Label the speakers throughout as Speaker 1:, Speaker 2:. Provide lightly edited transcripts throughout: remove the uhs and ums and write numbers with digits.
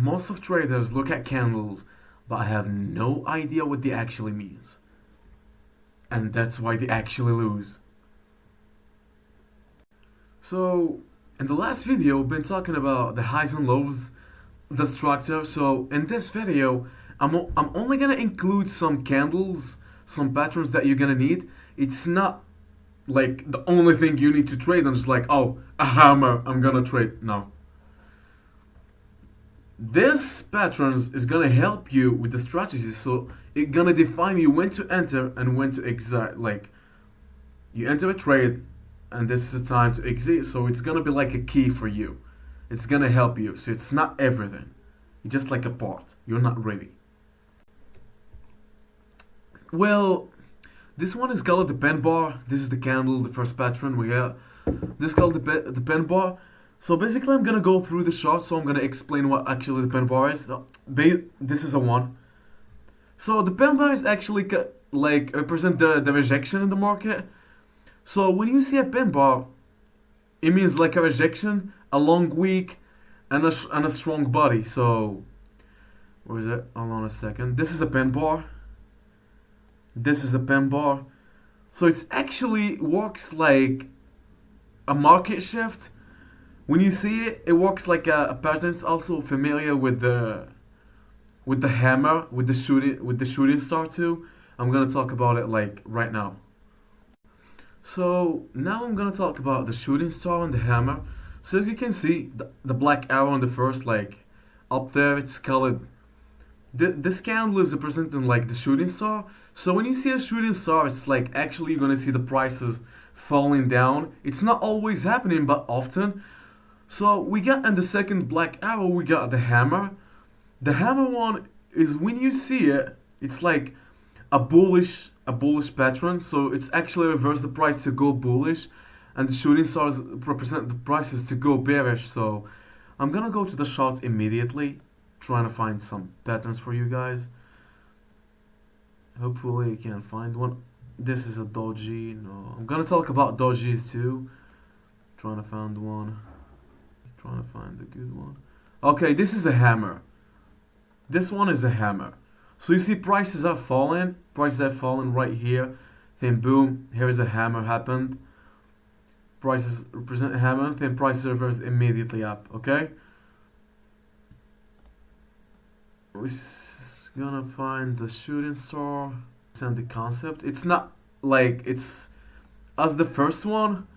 Speaker 1: most of traders look at candles, but I have no idea what they actually means. And that's why they actually lose. So, in the last video, we've been talking about the highs and lows, the structure. So, in this video, I'm only gonna include some candles, some patterns that you're gonna need. It's not like the only thing you need to trade and just like, oh, a hammer, I'm gonna trade. No. This patterns is gonna help you with the strategy, so it's gonna define you when to enter and when to exit. Like, you enter a trade, and this is the time to exit. So it's gonna be like a key for you. It's gonna help you. So it's not everything. It's just like a part. You're not ready. Well, this one is called the pen bar. This is the candle, the first pattern we got. This is called the pen bar. So basically, I'm gonna go through the chart. So I'm gonna explain what actually the pen bar is. This is a one. So the pen bar is actually like represent the rejection in the market. So when you see a pen bar, it means like a rejection, a long week, and a strong body. So where is it? Hold on a second. This is a pen bar. This is a pen bar. So it actually works like a market shift. When you see it, it works like a pattern. It's also familiar with the hammer, with the shooting star too. I'm gonna talk about it like right now. So now I'm gonna talk about the shooting star and the hammer. So as you can see, the black arrow on the first, like up there, it's colored. This candle is representing like the shooting star. So when you see a shooting star, it's like actually you're gonna see the prices falling down. It's not always happening, but often. So we got in the second black arrow, we got the hammer. The hammer one is when you see it, it's like a bullish pattern. So it's actually reverse the price to go bullish, and the shooting stars represent the prices to go bearish. So I'm gonna go to the chart immediately, trying to find some patterns for you guys. Hopefully you can find one. This is a Doji. No, I'm gonna talk about Dojis too. Trying to find one. Trying to find a good one. Okay, this is a hammer. This one is a hammer. So you see prices are falling. Prices have fallen right here. Then boom, here is a hammer happened. Prices represent a hammer. Then prices reverse immediately up. Okay. We're gonna find the shooting star and the concept. It's not like it's as the first one.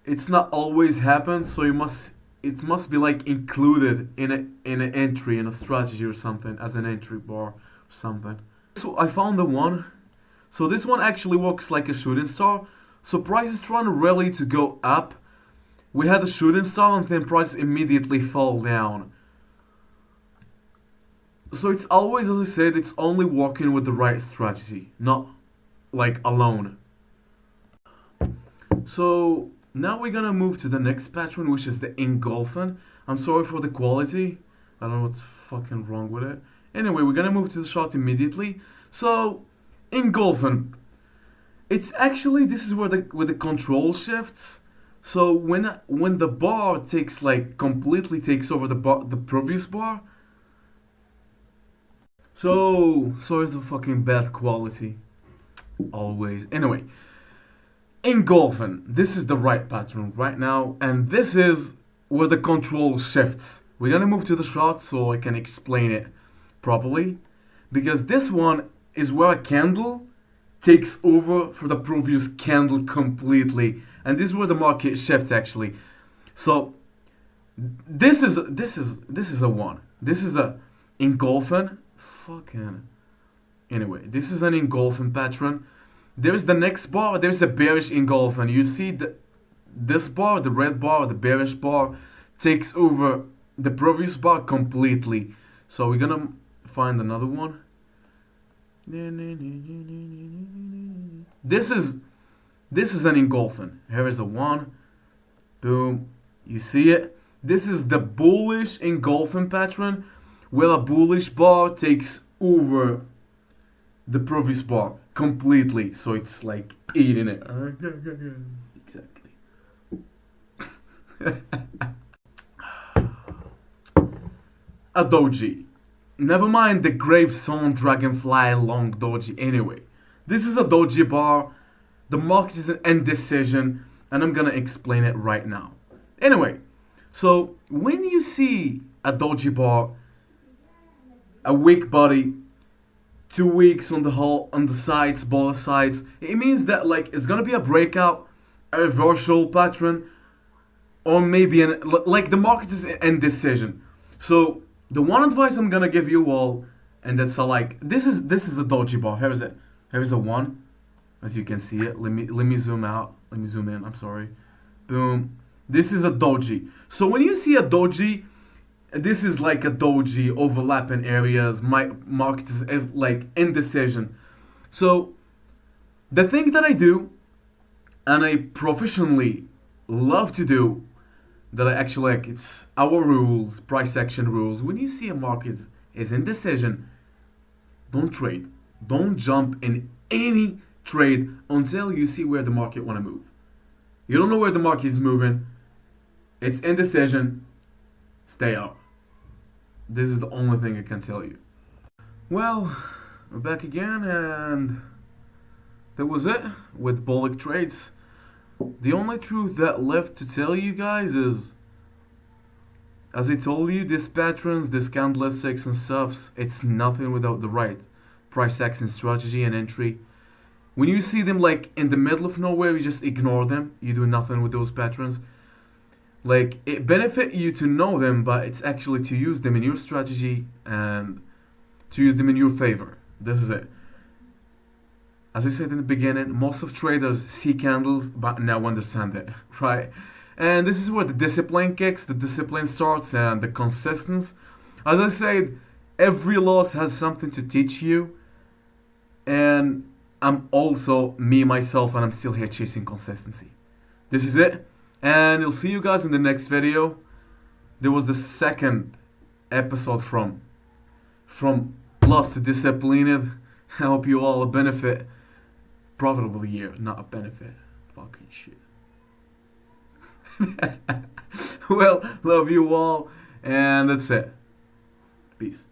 Speaker 1: It's not always happen. So it must be like included in an entry, in a strategy or something, as an entry bar or something. So I found the one. So this one actually works like a shooting star. So price is trying to rally to go up. We had a shooting star and then prices immediately fall down. So it's always, as I said, it's only working with the right strategy, not like alone. So now we're gonna move to the next pattern, which is the engulfing. I'm sorry for the quality. I don't know what's fucking wrong with it. Anyway, we're gonna move to the chart immediately. So engulfing. It's actually, this is where the control shifts. So when the bar takes like completely takes over the previous bar. So sorry for the fucking bad quality. Always. Anyway. Engulfing. This is the right pattern right now, and this is where the control shifts. We're gonna move to the chart so I can explain it properly, because this one is where a candle takes over for the previous candle completely, and this is where the market shifts actually. So this is a one. This is a engulfing. Fucking. Anyway, this is an engulfing pattern. There's the next bar, there's a bearish engulfing. You see this bar, the red bar, the bearish bar, takes over the previous bar completely. So we're gonna find another one. This is an engulfing. Here is a one. Boom. You see it? This is the bullish engulfing pattern, where a bullish bar takes over the previous bar completely. So it's like eating it. Exactly. a doji. Never mind the gravestone dragonfly long doji anyway. This is a doji bar. The market is an indecision, and I'm gonna explain it right now. Anyway, so when you see a doji bar, a weak body, 2 weeks on the whole, on the sides, both sides, it means that like it's gonna be a breakout, a reversal pattern, or maybe like the market is in indecision. So the one advice I'm gonna give you all, and that's like this is the doji bar. Here is it. Here is a one, as you can see it. Let me zoom out. Let me zoom in. I'm sorry. Boom. This is a doji. So when you see a doji, this is like a doji overlapping areas. My market is like indecision. So the thing that I do, and I professionally love to do, that I actually like, it's our rules, price action rules. When you see a market is indecision, don't trade. Don't jump in any trade until you see where the market want to move. You don't know where the market is moving. It's indecision. Stay out. This is the only thing I can tell you. Well, we're back again, and that was it with bullish trades. The only truth that left to tell you guys is, as I told you, these patterns, these candlesticks and stuffs, it's nothing without the right price action strategy and entry. When you see them like in the middle of nowhere, you just ignore them. You do nothing with those patterns. Like, it benefit you to know them, but it's actually to use them in your strategy and to use them in your favor. This is it. As I said in the beginning, most of traders see candles but now understand it, right? And this is where the discipline kicks, the discipline starts, and the consistency. As I said, every loss has something to teach you, and I'm also me myself, and I'm still here chasing consistency. This is it, and I'll see you guys in the next video. There was the second episode from lost to disciplined. I hope you all benefit. Profitable year, not a benefit. Fucking shit. Well, love you all, and that's it. Peace.